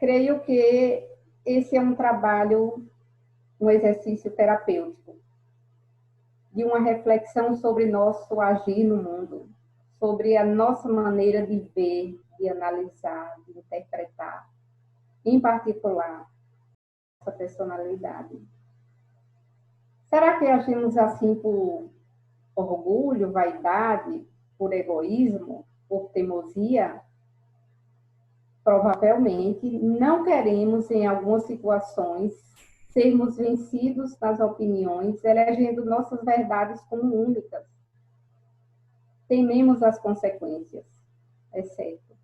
creio que esse é um trabalho, um exercício terapêutico, de uma reflexão sobre nosso agir no mundo, sobre a nossa maneira de ver, de analisar, de interpretar, em particular, nossa personalidade. Será que agimos assim por orgulho, vaidade, por egoísmo, por teimosia? Provavelmente não queremos, em algumas situações, sermos vencidos nas opiniões, elegendo nossas verdades como únicas. Tememos as consequências, é certo.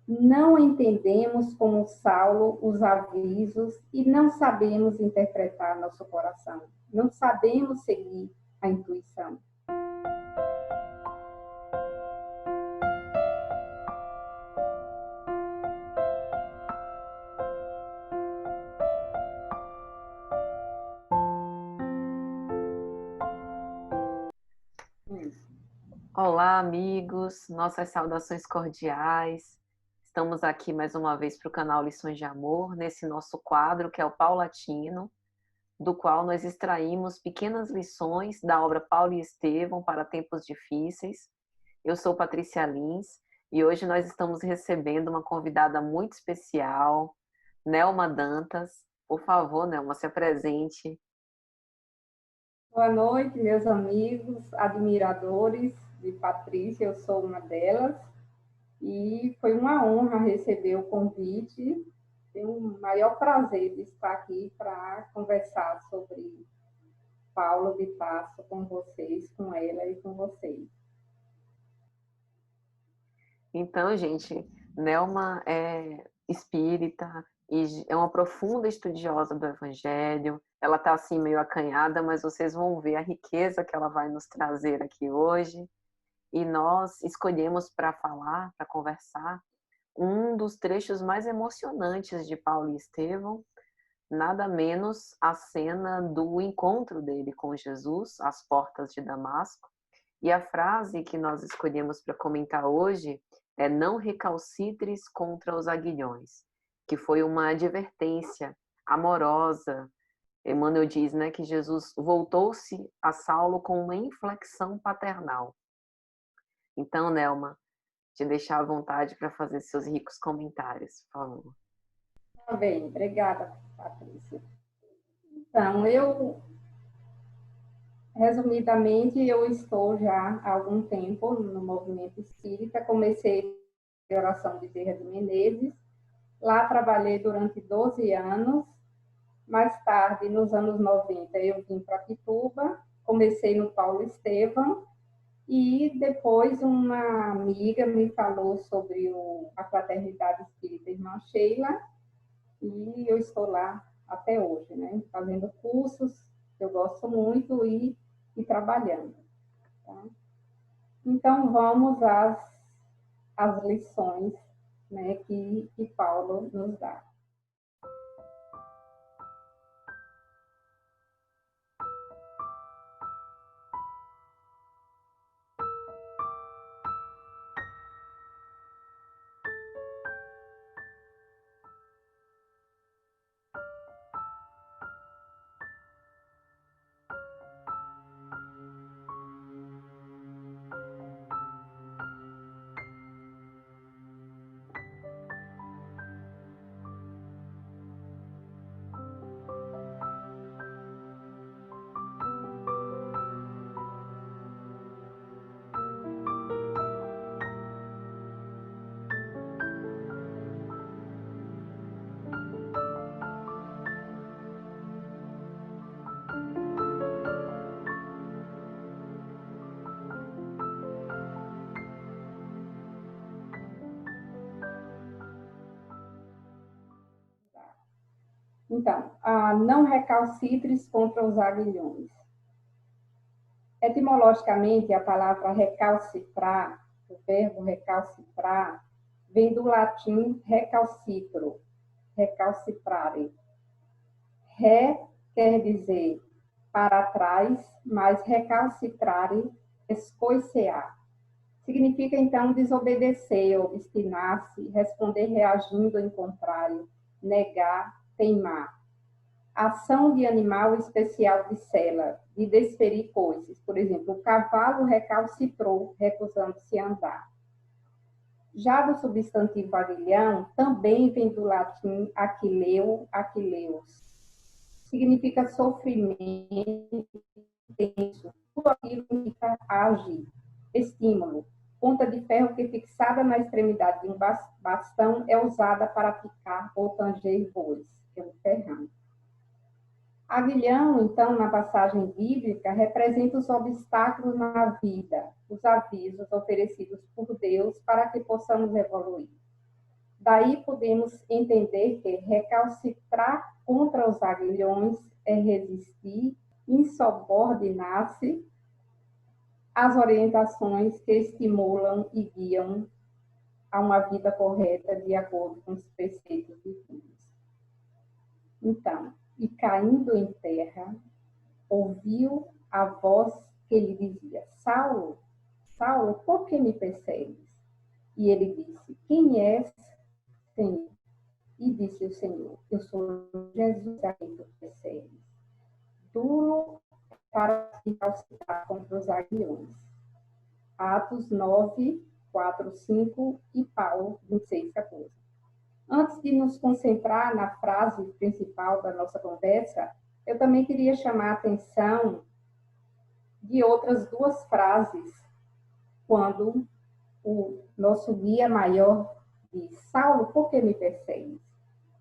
Não entendemos como Saulo os avisos e não sabemos interpretar nosso coração. Não sabemos seguir a intuição. Olá, amigos, nossas saudações cordiais. Estamos aqui mais uma vez para o canal Lições de Amor, nesse nosso quadro que é o Paulatino, do qual nós extraímos pequenas lições da obra Paulo e Estevão para tempos difíceis. Eu sou Patrícia Lins e hoje nós estamos recebendo uma convidada muito especial, Nelma Dantas. Por favor, Nelma, se apresente. Boa noite, meus amigos, admiradores de Patrícia, eu sou uma delas, e foi uma honra receber o convite. Tenho o maior prazer de estar aqui para conversar sobre Paulo de Tarso com vocês, com ela e com vocês. Então, gente, Nelma é espírita e é uma profunda estudiosa do Evangelho. Ela está assim meio acanhada, mas vocês vão ver a riqueza que ela vai nos trazer aqui hoje. E nós escolhemos para falar, para conversar, um dos trechos mais emocionantes de Paulo e Estevão, nada menos a cena do encontro dele com Jesus às portas de Damasco. E a frase que nós escolhemos para comentar hoje é: não recalcitres contra os aguilhões, que foi uma advertência amorosa. Emmanuel diz, né, que Jesus voltou-se a Saulo com uma inflexão paternal. Então, Nelma, te deixar à vontade para fazer seus ricos comentários, por favor. Tá bem, obrigada, Patrícia. Então, resumidamente, eu estou já há algum tempo no movimento espírita. Comecei a oração de Bezerra de Menezes. Lá trabalhei durante 12 anos. Mais tarde, nos anos 90, eu vim para Pituba. Comecei no Paulo Estevão. E depois uma amiga me falou sobre a Fraternidade Espírita Irmã Sheila. E eu estou lá até hoje, né? Fazendo cursos que eu gosto muito e trabalhando. Tá? Então, vamos às lições, né, que Paulo nos dá. Então, não recalcitres contra os aguilhões. Etimologicamente, a palavra recalcitrar, o verbo recalcitrar, vem do latim recalcitro, recalcitrare. Re quer dizer para trás, mas recalcitrare, escoicear. Significa, então, desobedecer, obstinar-se, responder reagindo em contrário, negar, teimar. Ação de animal especial de sela, de desferir coisas. Por exemplo, o cavalo recalcitrou, recusando-se a andar. Já do substantivo aguilhão, também vem do latim aquileu, aquileus. Significa sofrimento intenso. Tudo aquilo indica agir. Estímulo. Ponta de ferro que, fixada na extremidade de um bastão, é usada para picar ou tanger bois, que é um ferrão. Aguilhão, então, na passagem bíblica, representa os obstáculos na vida, os avisos oferecidos por Deus para que possamos evoluir. Daí podemos entender que recalcitrar contra os aguilhões é resistir, insubordinar-se às orientações que estimulam e guiam a uma vida correta de acordo com os preceitos divinos. Então, e caindo em terra, ouviu a voz que lhe dizia: Saulo, Saulo, por que me persegues? E ele disse: Quem és, Senhor? E disse o Senhor: Eu sou Jesus a quem tu persegues. Duro para se calcitar contra os aguilhões. Atos 9, 4, 5 e Paulo 26, 14. Antes de nos concentrar na frase principal da nossa conversa, eu também queria chamar a atenção de outras duas frases, quando o nosso guia maior diz: Saulo, por que me persegues?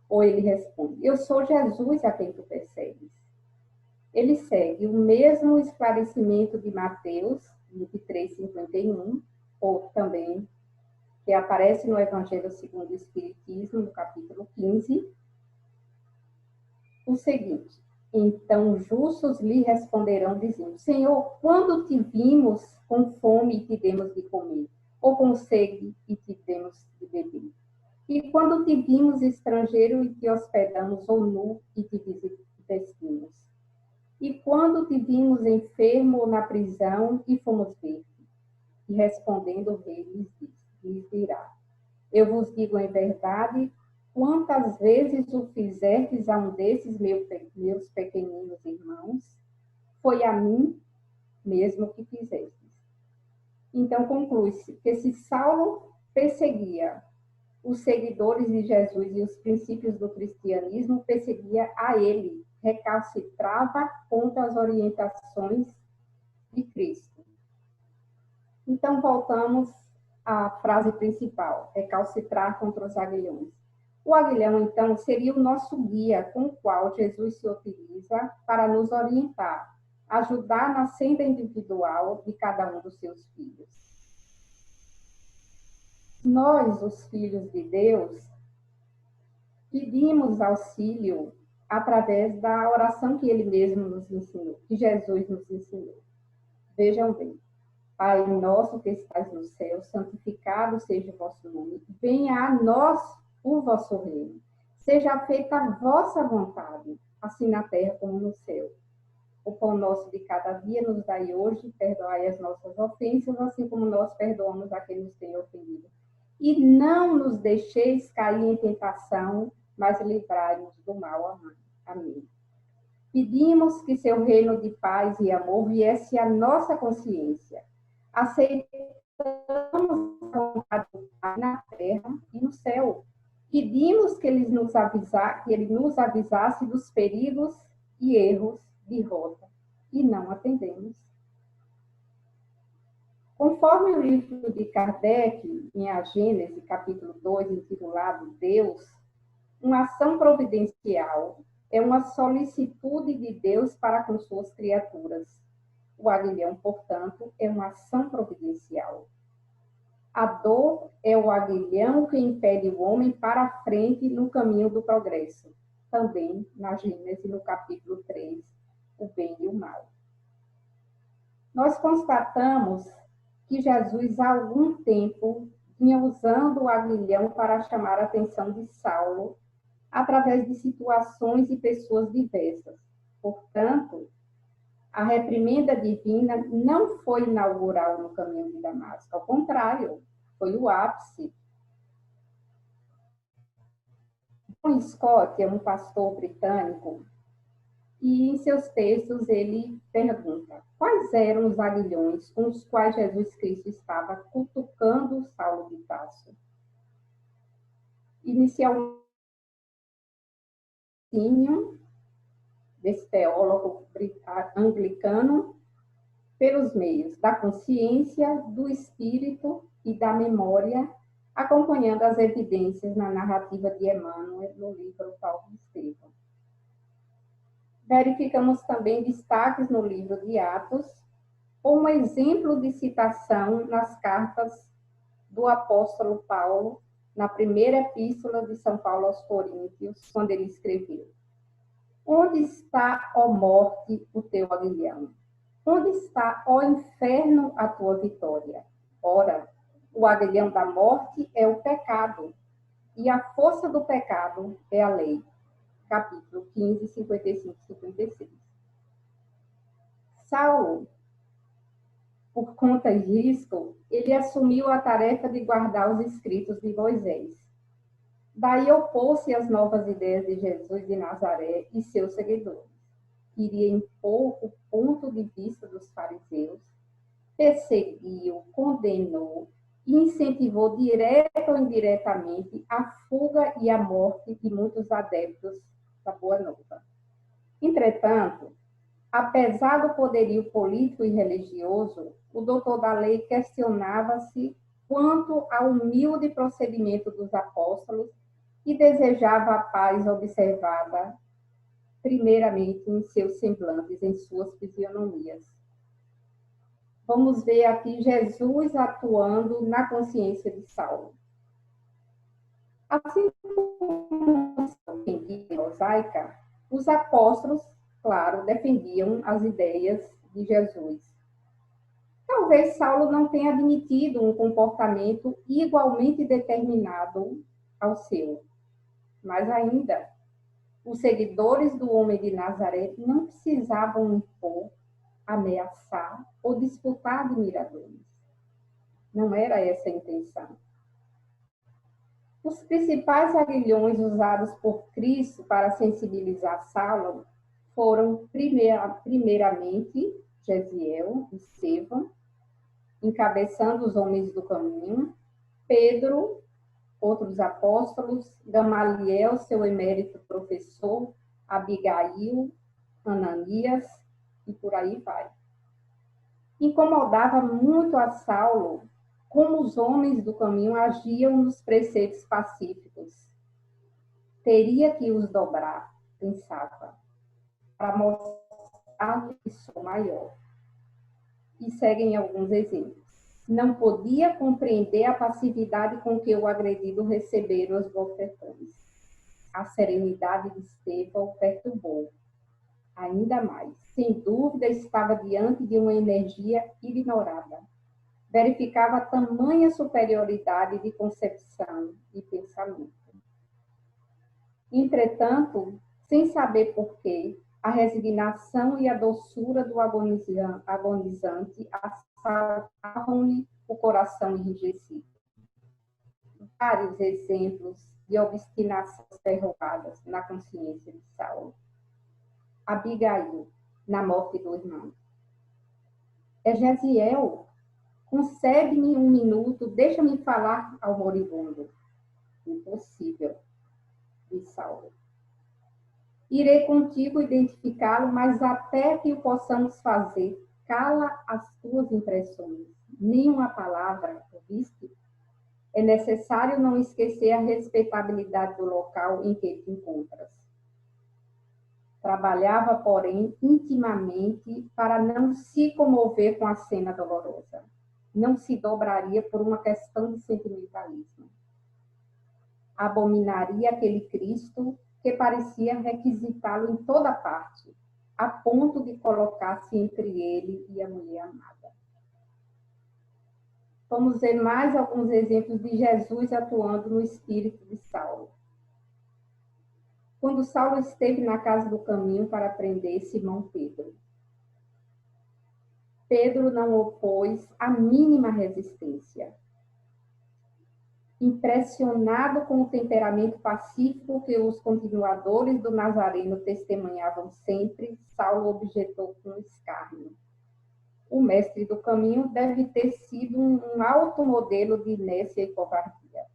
Ou ele responde: Eu sou Jesus a quem tu persegues. Ele segue o mesmo esclarecimento de Mateus 23, 51, ou também que aparece no Evangelho segundo o Espiritismo, no capítulo 15, o seguinte: Então justos lhe responderão, dizendo: Senhor, quando te vimos com fome e te demos de comer, ou com sede e te demos de beber? E quando te vimos estrangeiro e te hospedamos, ou nu e te vestimos? E quando te vimos enfermo ou na prisão e fomos ver-te? E respondendo o rei lhes dirá: Eu vos digo em verdade, quantas vezes o fizerdes a um desses meus pequeninos irmãos, foi a mim mesmo que fizestes. Então conclui-se que se Saulo perseguia os seguidores de Jesus e os princípios do cristianismo, perseguia a ele, recalcitrava contra as orientações de Cristo. Então voltamos à frase principal: recalcitrar contra os aguilhões. O aguilhão, então, seria o nosso guia com o qual Jesus se utiliza para nos orientar, ajudar na senda individual de cada um dos seus filhos. Nós, os filhos de Deus, pedimos auxílio através da oração que ele mesmo nos ensinou, que Jesus nos ensinou. Vejam bem: Pai nosso que estás no céu, santificado seja o vosso nome. Venha a nós o vosso reino. Seja feita a vossa vontade, assim na terra como no céu. O pão nosso de cada dia nos dai hoje, perdoai as nossas ofensas, assim como nós perdoamos a quem nos tem ofendido. E não nos deixeis cair em tentação, mas livrai-nos do mal. Amém. Pedimos que seu reino de paz e amor viesse à nossa consciência. Aceitamos a vontade do Pai na terra e no céu. Pedimos que ele nos avisasse dos perigos e erros de rota, e não atendemos. Conforme o livro de Kardec, em A Gênese, capítulo 2, intitulado Deus, uma ação providencial é uma solicitude de Deus para com suas criaturas. O aguilhão, portanto, é uma ação providencial. A dor é o aguilhão que impede o homem para a frente no caminho do progresso. Também na Gênese, no capítulo 3, o bem e o mal. Nós constatamos que Jesus, há algum tempo, vinha usando o aguilhão para chamar a atenção de Saulo através de situações e pessoas diversas. Portanto, a reprimenda divina não foi inaugural no caminho de Damasco, ao contrário, foi o ápice John Scott é um pastor britânico e em seus textos ele pergunta quais eram os aguilhões com os quais Jesus Cristo estava cutucando Saulo de Tarso. Inicialmente, desse teólogo anglicano, pelos meios da consciência, do espírito e da memória, acompanhando as evidências na narrativa de Emmanuel no livro Paulo Estevão. Verificamos também destaques no livro de Atos, como exemplo de citação nas cartas do apóstolo Paulo, na primeira epístola de São Paulo aos Coríntios, quando ele escreveu: Onde está, ó morte, o teu aguilhão? Onde está, ó inferno, a tua vitória? Ora, o aguilhão da morte é o pecado, e a força do pecado é a lei. Capítulo 15, 55 e 56. Saulo, por conta e risco, ele assumiu a tarefa de guardar os escritos de Moisés. Daí opôs-se às novas ideias de Jesus de Nazaré e seus seguidores. Queria impor o ponto de vista dos fariseus, perseguiu, condenou e incentivou direta ou indiretamente a fuga e a morte de muitos adeptos da Boa Nova. Entretanto, apesar do poderio político e religioso, o doutor da lei questionava-se quanto ao humilde procedimento dos apóstolos e desejava a paz observada primeiramente em seus semblantes, em suas fisionomias. Vamos ver aqui Jesus atuando na consciência de Saulo. Assim como em mosaica, os apóstolos, claro, defendiam as ideias de Jesus. Talvez Saulo não tenha admitido um comportamento igualmente determinado ao seu, mas ainda, os seguidores do homem de Nazaré não precisavam impor, ameaçar ou disputar admiradores. Não era essa a intenção. Os principais aguilhões usados por Cristo para sensibilizar Saulo foram, primeiramente, Gesiel, Estevão, encabeçando os homens do caminho, Pedro, outros apóstolos, Gamaliel, seu emérito professor, Abigail, Ananias, e por aí vai. Incomodava muito a Saulo como os homens do caminho agiam nos preceitos pacíficos. Teria que os dobrar, pensava, para mostrar que sou maior. E seguem alguns exemplos. Não podia compreender a passividade com que o agredido receberam os bofetões. A serenidade de Estevão o perturbou. Ainda mais, sem dúvida, estava diante de uma energia ignorada. Verificava tamanha superioridade de concepção e pensamento. Entretanto, sem saber porquê, a resignação e a doçura do agonizante assaltavam-lhe o coração enrijecido. Vários exemplos de obstinações derrubadas na consciência de Saulo. Abigail, na morte do irmão. Gesiel, concede-me um minuto, deixa-me falar ao moribundo. Impossível, disse Saulo. Irei contigo identificá-lo, mas até que o possamos fazer, cala as tuas impressões. Nenhuma palavra, ouviste? É necessário não esquecer a respeitabilidade do local em que te encontras. Trabalhava, porém, intimamente para não se comover com a cena dolorosa. Não se dobraria por uma questão de sentimentalismo. Abominaria aquele Cristo que parecia requisitá-lo em toda parte, a ponto de colocar-se entre ele e a mulher amada. Vamos ver mais alguns exemplos de Jesus atuando no espírito de Saulo. Quando Saulo esteve na casa do caminho para prender Simão Pedro, Pedro não opôs a mínima resistência. Impressionado com o temperamento pacífico que os continuadores do Nazareno testemunhavam sempre, Saulo objetou com escárnio: o mestre do caminho deve ter sido um alto modelo de inércia e covardia.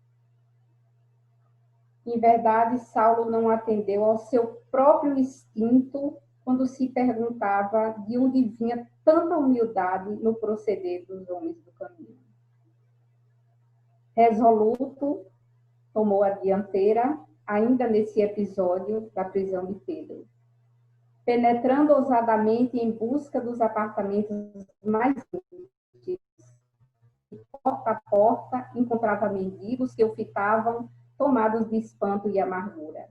Em verdade, Saulo não atendeu ao seu próprio instinto quando se perguntava de onde vinha tanta humildade no proceder dos homens do caminho. Resoluto, tomou a dianteira, ainda nesse episódio da prisão de Pedro. Penetrando ousadamente em busca dos apartamentos mais íntimos, porta a porta, encontrava mendigos que o fitavam, tomados de espanto e amargura.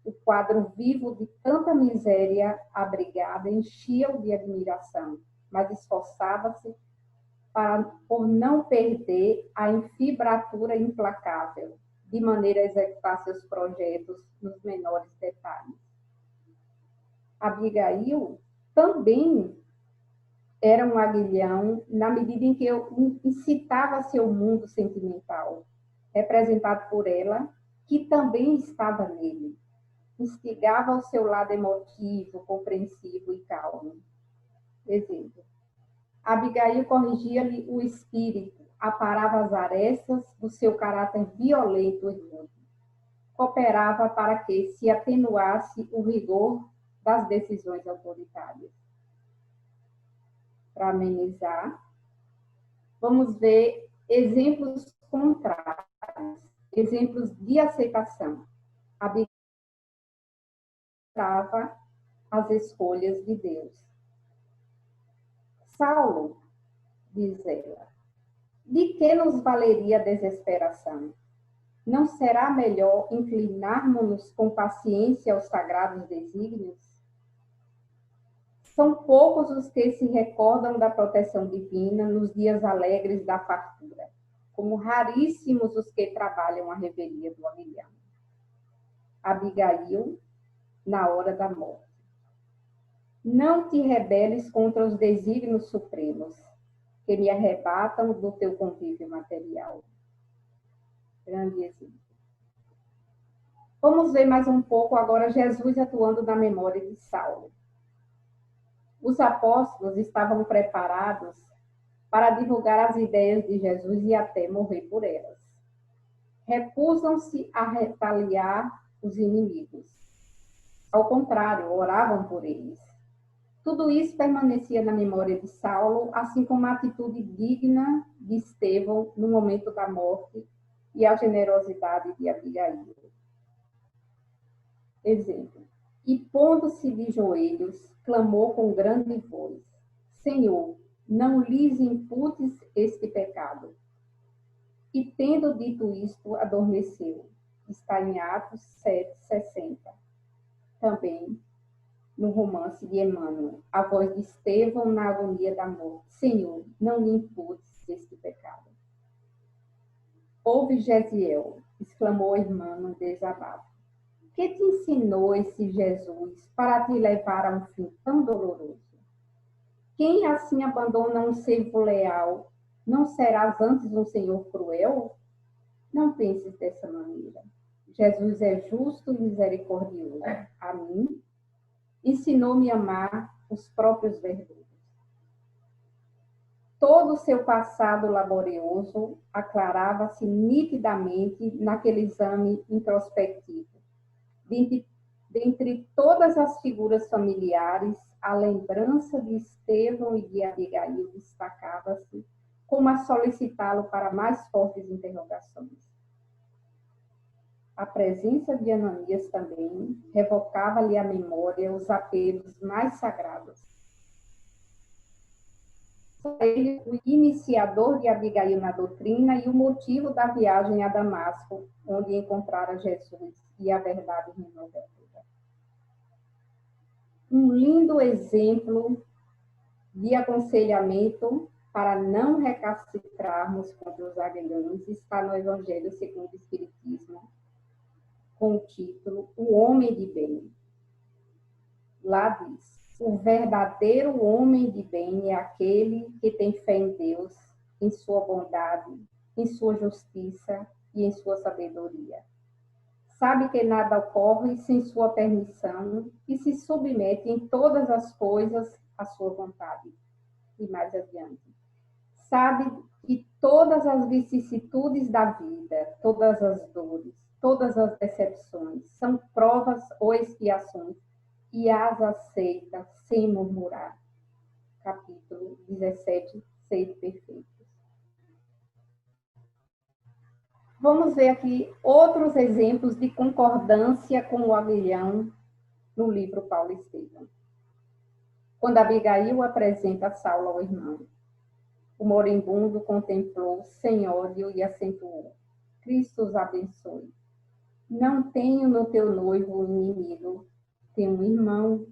O quadro vivo de tanta miséria abrigada enchia-o de admiração, mas esforçava-se por não perder a infibratura implacável, de maneira a executar seus projetos nos menores detalhes. Abigail também era um aguilhão na medida em que eu incitava seu mundo sentimental, representado por ela, que também estava nele. Instigava o seu lado emotivo, compreensivo e calmo. Exemplo. Abigail corrigia-lhe o espírito, aparava as arestas do seu caráter violento e rude. Cooperava para que se atenuasse o rigor das decisões autoritárias. Para amenizar, vamos ver exemplos contrários, exemplos de aceitação. Abigail aceitava as escolhas de Deus. Saulo, diz ela, de que nos valeria a desesperação? Não será melhor inclinarmos-nos com paciência aos sagrados desígnios? São poucos os que se recordam da proteção divina nos dias alegres da fartura, como raríssimos os que trabalham a revelia do aguilhão. Abigail, na hora da morte. Não te rebeles contra os desígnios supremos, que me arrebatam do teu convívio material. Grande exemplo. Vamos ver mais um pouco agora Jesus atuando na memória de Saulo. Os apóstolos estavam preparados para divulgar as ideias de Jesus e até morrer por elas. Recusam-se a retaliar os inimigos. Ao contrário, oravam por eles. Tudo isso permanecia na memória de Saulo, assim como a atitude digna de Estevão no momento da morte e a generosidade de Abigail. Exemplo. E pondo-se de joelhos, clamou com grande voz: Senhor, não lhes imputes este pecado. E tendo dito isto, adormeceu. Está em Atos 7:60. Também no romance de Emmanuel, a voz de Estevão na agonia da morte: Senhor, não lhe imputes este pecado. Ouve, Gesiel, exclamou a irmã num desabafo. Que te ensinou esse Jesus para te levar a um fim tão doloroso? Quem assim abandona um servo leal, não serás antes um senhor cruel? Não penses dessa maneira. Jesus é justo e misericordioso. A mim, ensinou-me a amar os próprios verdugos. Todo o seu passado laborioso aclarava-se nitidamente naquele exame introspectivo. Dentre todas as figuras familiares, a lembrança de Estevão e de Abigail destacava-se, como a solicitá-lo para mais fortes interrogações. A presença de Ananias também revocava-lhe a memória os apelos mais sagrados. Ele, o iniciador de Abigail na doutrina e o motivo da viagem a Damasco, onde encontrara Jesus e a verdade renovadora. Um lindo exemplo de aconselhamento para não recalcitrarmos contra os aguilhões está no Evangelho segundo o Espiritismo, com o título O Homem de Bem. Lá diz: o verdadeiro homem de bem é aquele que tem fé em Deus, em sua bondade, em sua justiça, e em sua sabedoria. Sabe que nada ocorre sem sua permissão e se submete em todas as coisas à sua vontade. E mais adiante. Sabe que todas as vicissitudes da vida, todas as dores, todas as decepções são provas ou expiações e as aceita sem murmurar. Capítulo 17, Sede Perfeitos. Vamos ver aqui outros exemplos de concordância com o aguilhão no livro Paulo Estevão. Quando Abigail apresenta Saulo ao irmão, o moribundo contemplou sem ódio e acentuou: Cristo os abençoe. Não tenho no teu noivo um inimigo, tenho um irmão.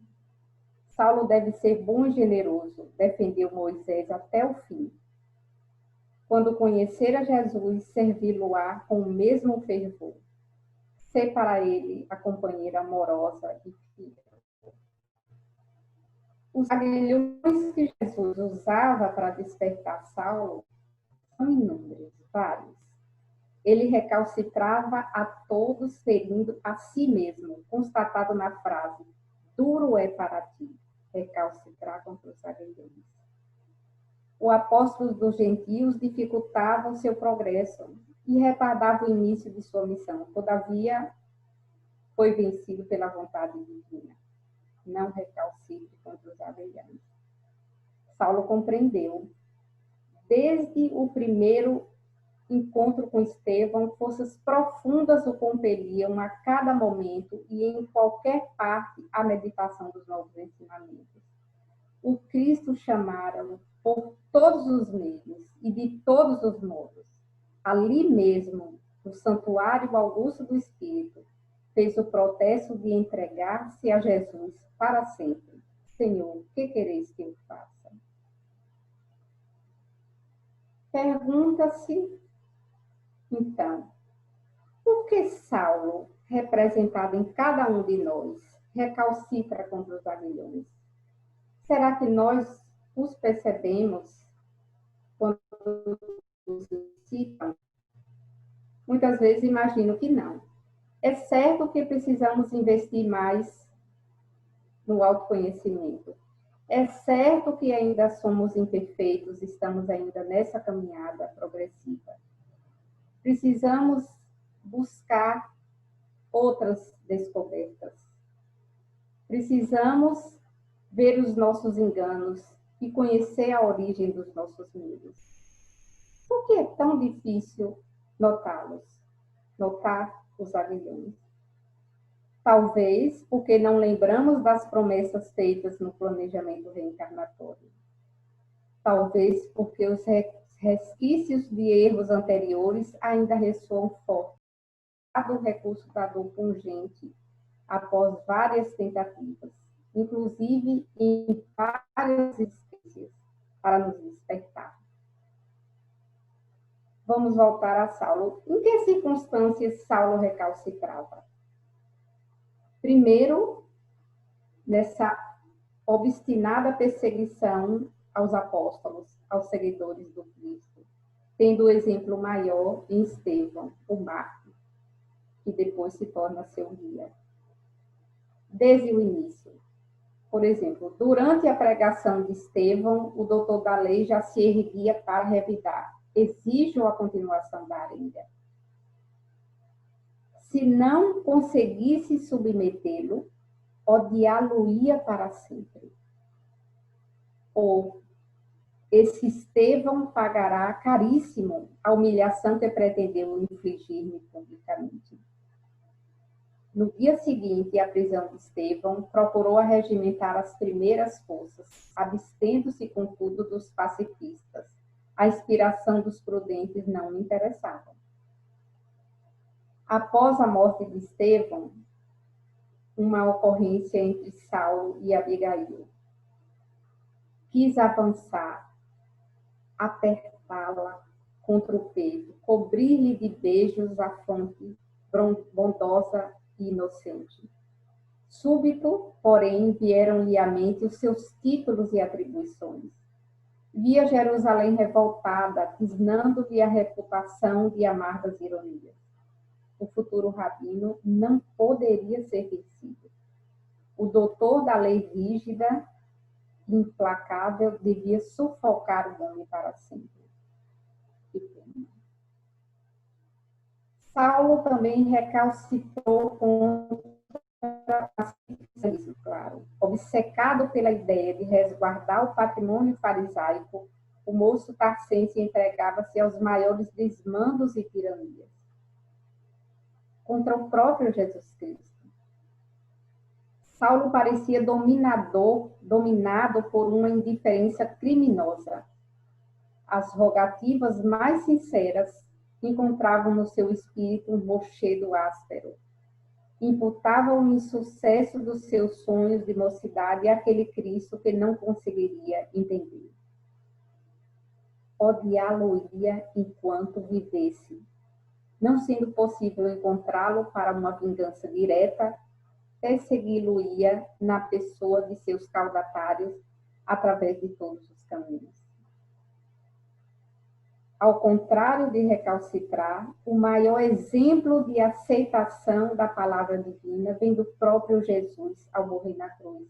Saulo deve ser bom e generoso, defendeu Moisés até o fim. Quando conhecer a Jesus, servi-lo-á com o mesmo fervor. Ser para ele a companheira amorosa e fiel. Os aguilhões que Jesus usava para despertar Saulo são inúmeros, vários. Ele recalcitrava a todos ferindo a si mesmo, constatado na frase: duro é para ti recalcitrar contra os aguilhões. O apóstolo dos gentios dificultava o seu progresso e retardava o início de sua missão. Todavia, foi vencido pela vontade divina. Não recalcitre contra os aguilhões. Saulo compreendeu. Desde o primeiro encontro com Estevão, forças profundas o compeliam a cada momento e em qualquer parte à meditação dos novos ensinamentos. O Cristo chamara-o por todos os meios e de todos os modos. Ali mesmo, no santuário augusto do Espírito, fez o protesto de entregar-se a Jesus para sempre. Senhor, o que quereis que eu faça? Pergunta-se, então, por que Saulo, representado em cada um de nós, recalcitra contra os aguilhões? Será que nós os percebemos quando nos citam? Muitas vezes imagino que não. É certo que precisamos investir mais no autoconhecimento. É certo que ainda somos imperfeitos, estamos ainda nessa caminhada progressiva. Precisamos buscar outras descobertas. Precisamos ver os nossos enganos e conhecer a origem dos nossos medos. Por que é tão difícil notá-los? Notar os aguilhões? Talvez porque não lembramos das promessas feitas no planejamento reencarnatório. Talvez porque os resquícios de erros anteriores ainda ressoam forte. Do recurso da dor pungente após várias tentativas, inclusive em várias espécies, para nos despertar. Vamos voltar a Saulo. Em que circunstâncias Saulo recalcitrava? Primeiro, nessa obstinada perseguição aos apóstolos, aos seguidores do Cristo, tendo o exemplo maior em Estevão, o mártir, que depois se torna seu guia. Desde o início. Por exemplo, durante a pregação de Estevão, o doutor da lei já se erguia para revidar: exijo a continuação da arenga. Se não conseguisse submetê-lo, odiá-lo-ia para sempre. Ou, esse Estevão pagará caríssimo a humilhação que pretendeu infligir-me publicamente. No dia seguinte à prisão de Estevão, procurou arregimentar as primeiras forças, abstendo-se, contudo, dos pacifistas. A inspiração dos prudentes não me interessava. Após a morte de Estevão, uma ocorrência entre Saulo e Abigail. Quis avançar, apertá-la contra o peito, cobrir-lhe de beijos a fonte bondosa e inocente. Súbito, porém, vieram-lhe à mente os seus títulos e atribuições. Via Jerusalém revoltada, tisnando-lhe a reputação de amargas ironias. O futuro rabino não poderia ser vencido. O doutor da lei rígida, implacável, devia sufocar o homem para sempre. Saulo também recalcitrou contra isso, claro. Obcecado pela ideia de resguardar o patrimônio farisaico, o moço tarcense entregava-se aos maiores desmandos e tiranias contra o próprio Jesus Cristo. Saulo parecia dominado por uma indiferença criminosa. As rogativas mais sinceras encontravam no seu espírito um rochedo áspero. Imputavam o insucesso dos seus sonhos de mocidade àquele Cristo que não conseguiria entender. Odiá-lo-ia enquanto vivesse. Não sendo possível encontrá-lo para uma vingança direta, persegui-lo-ia na pessoa de seus caudatários através de todos os caminhos. Ao contrário de recalcitrar, o maior exemplo de aceitação da palavra divina vem do próprio Jesus ao morrer na cruz.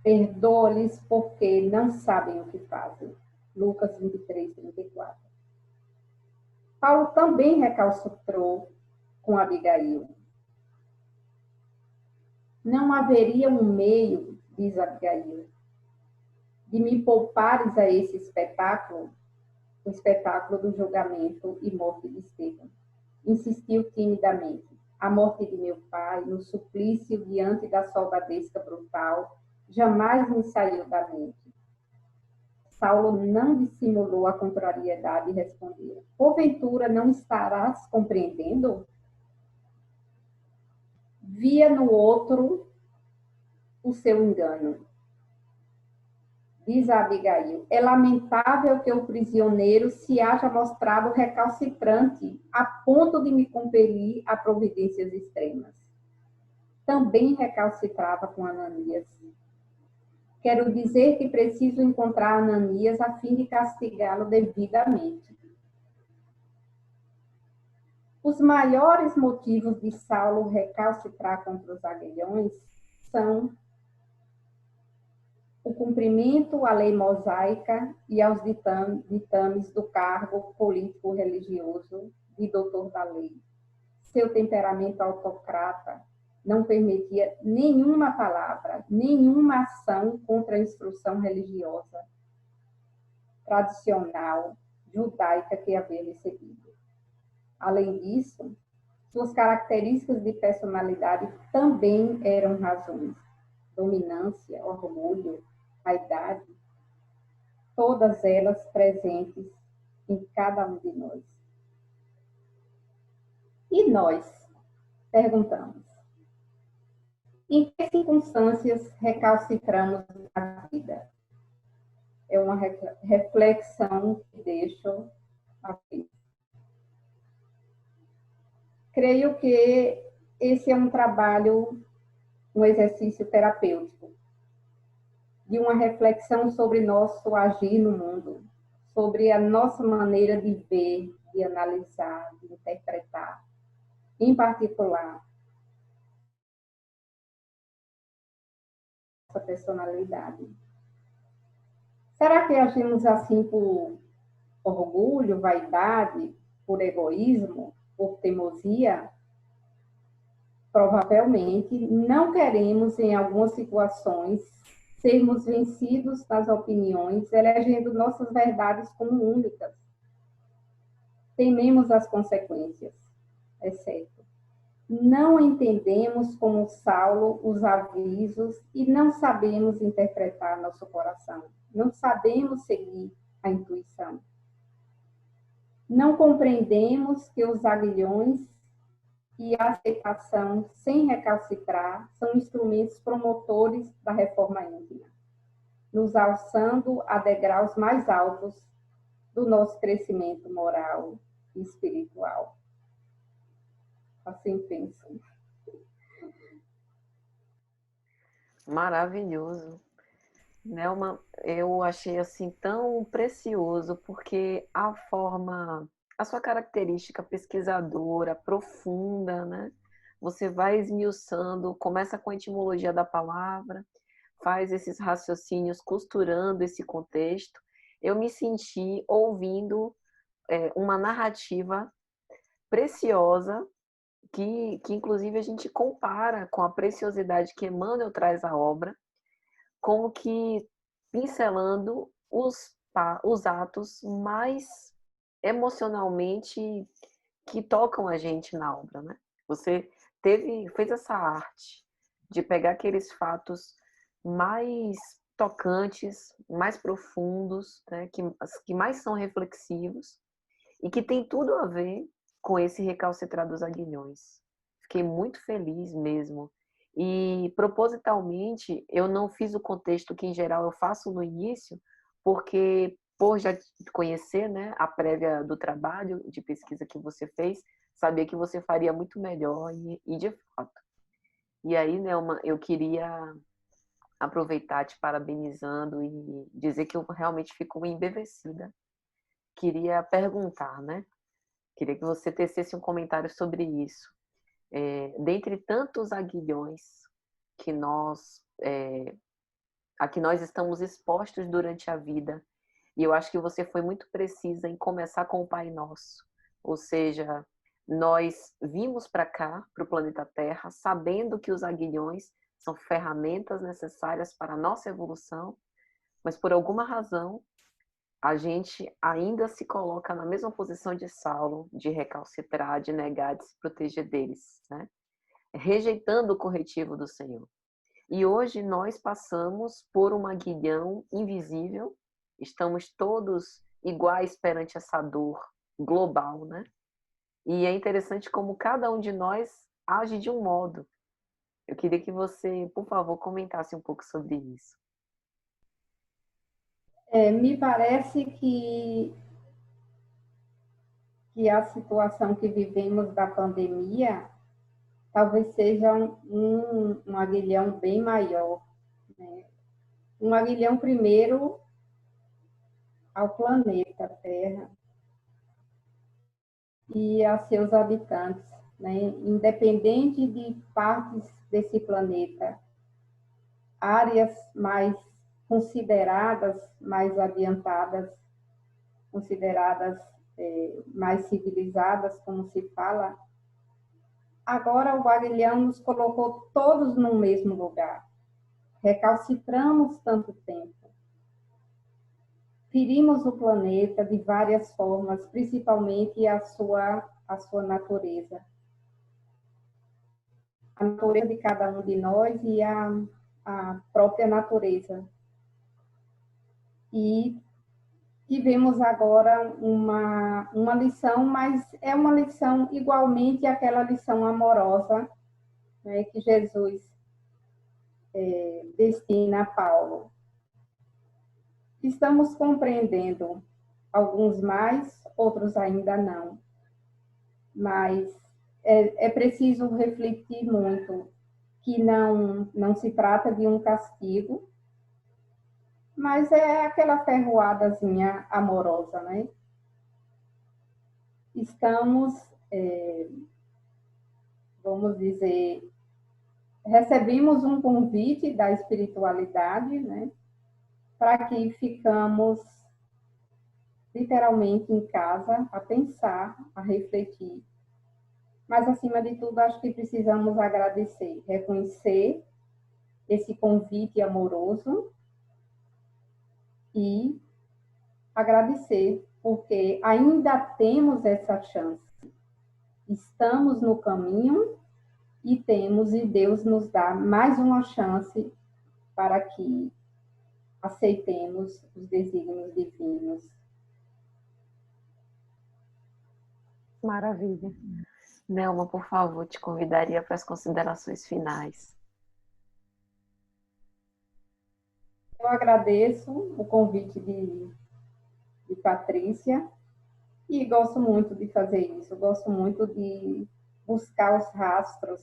Perdoa-lhes porque não sabem o que fazem. Lucas 23, 34. Paulo também recalcitrou com Abigail. Não haveria um meio, diz Abigail, de me poupares a esse espetáculo, o espetáculo do julgamento e morte de Estevão. Insistiu timidamente. A morte de meu pai, no suplício diante da soldadesca brutal, jamais me saiu da mente. Saulo não dissimulou a contrariedade e respondeu: porventura não estarás compreendendo? Via no outro o seu engano. Diz a Abigail: é lamentável que o prisioneiro se haja mostrado recalcitrante a ponto de me compelir a providências extremas. Também recalcitrava com Ananias. Quero dizer que preciso encontrar Ananias a fim de castigá-lo devidamente. Os maiores motivos de Saulo recalcitrar contra os aguilhões são o cumprimento à lei mosaica e aos ditames do cargo político-religioso de doutor da lei. Seu temperamento autocrata não permitia nenhuma palavra, nenhuma ação contra a instrução religiosa tradicional judaica que havia recebido. Além disso, suas características de personalidade também eram razões. Dominância, orgulho, vaidade, todas elas presentes em cada um de nós. E nós? Perguntamos. Em que circunstâncias recalcitramos na vida? É uma reflexão que deixo aqui. Creio que esse é um trabalho, um exercício terapêutico, de uma reflexão sobre nosso agir no mundo, sobre a nossa maneira de ver, de analisar, de interpretar, em particular, nossa personalidade. Será que agimos assim por orgulho, vaidade, por egoísmo, por teimosia? Provavelmente não queremos, em algumas situações, sermos vencidos nas opiniões, elegendo nossas verdades como únicas. Tememos as consequências, é certo. Não entendemos como Saulo os avisos e não sabemos interpretar nosso coração. Não sabemos seguir a intuição. Não compreendemos que os aguilhões e a aceitação sem recalcitrar são instrumentos promotores da reforma íntima, nos alçando a degraus mais altos do nosso crescimento moral e espiritual. Assim penso. Maravilhoso. Nelma, eu achei assim tão precioso, porque a sua característica pesquisadora, profunda, né? Você vai esmiuçando, começa com a etimologia da palavra, faz esses raciocínios costurando esse contexto. Eu me senti ouvindo uma narrativa preciosa que inclusive a gente compara com a preciosidade que Emmanuel traz à obra, como que pincelando os atos mais emocionalmente que tocam a gente na obra, né? Você fez essa arte de pegar aqueles fatos mais tocantes, mais profundos, né? que mais são reflexivos e que tem tudo a ver com esse recalcitrar dos aguilhões. Fiquei muito feliz mesmo. E propositalmente eu não fiz o contexto que em geral eu faço no início, porque por já conhecer, né, a prévia do trabalho de pesquisa que você fez, sabia que você faria muito melhor e de fato. E aí, Nelma, eu queria aproveitar te parabenizando e dizer que eu realmente fico embevecida. Queria perguntar, né? Queria que você tecesse um comentário sobre isso. Dentre tantos aguilhões que a que nós estamos expostos durante a vida, e eu acho que você foi muito precisa em começar com o Pai Nosso. Ou seja, nós vimos para cá, para o planeta Terra, sabendo que os aguilhões são ferramentas necessárias para a nossa evolução, mas por alguma razão a gente ainda se coloca na mesma posição de Saulo, de recalcitrar, de negar, de se proteger deles, né? Rejeitando o corretivo do Senhor. E hoje nós passamos por um aguilhão invisível, estamos todos iguais perante essa dor global, né? E é interessante como cada um de nós age de um modo. Eu queria que você, por favor, comentasse um pouco sobre isso. Me parece que a situação que vivemos da pandemia talvez seja um aguilhão bem maior. Né? Um aguilhão, primeiro, ao planeta Terra e a seus habitantes, né? Independente de partes desse planeta, áreas mais consideradas mais adiantadas, consideradas mais civilizadas, como se fala, agora o aguilhão nos colocou todos no mesmo lugar. Recalcitramos tanto tempo. Ferimos o planeta de várias formas, principalmente a sua natureza. A natureza de cada um de nós e a própria natureza. E tivemos agora uma lição, mas é uma lição igualmente aquela lição amorosa, né, que Jesus destina a Paulo. Estamos compreendendo, alguns mais, outros ainda não, mas é preciso refletir muito que não se trata de um castigo, mas é aquela ferroadazinha amorosa, né? Estamos, vamos dizer, recebemos um convite da espiritualidade, né? Para que ficamos literalmente em casa a pensar, a refletir. Mas, acima de tudo, acho que precisamos agradecer, reconhecer esse convite amoroso e agradecer, porque ainda temos essa chance. Estamos no caminho e Deus nos dá mais uma chance para que aceitemos os desígnios divinos. Maravilha. Nelma, por favor, te convidaria para as considerações finais. Eu agradeço o convite de Patrícia e gosto muito de fazer isso. Gosto muito de buscar os rastros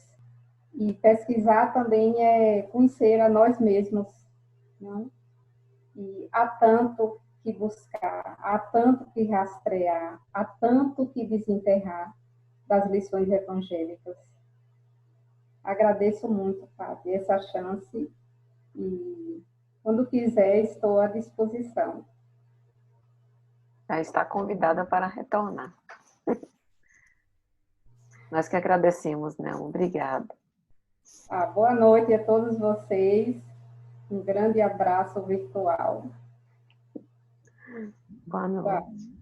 e pesquisar também é conhecer a nós mesmos, não? E há tanto que buscar, há tanto que rastrear, há tanto que desenterrar das lições evangélicas. Agradeço muito, Padre, essa chance e, quando quiser, estou à disposição. Já está convidada para retornar. Nós que agradecemos, né? Obrigada. Boa noite a todos vocês. Um grande abraço virtual. Boa noite.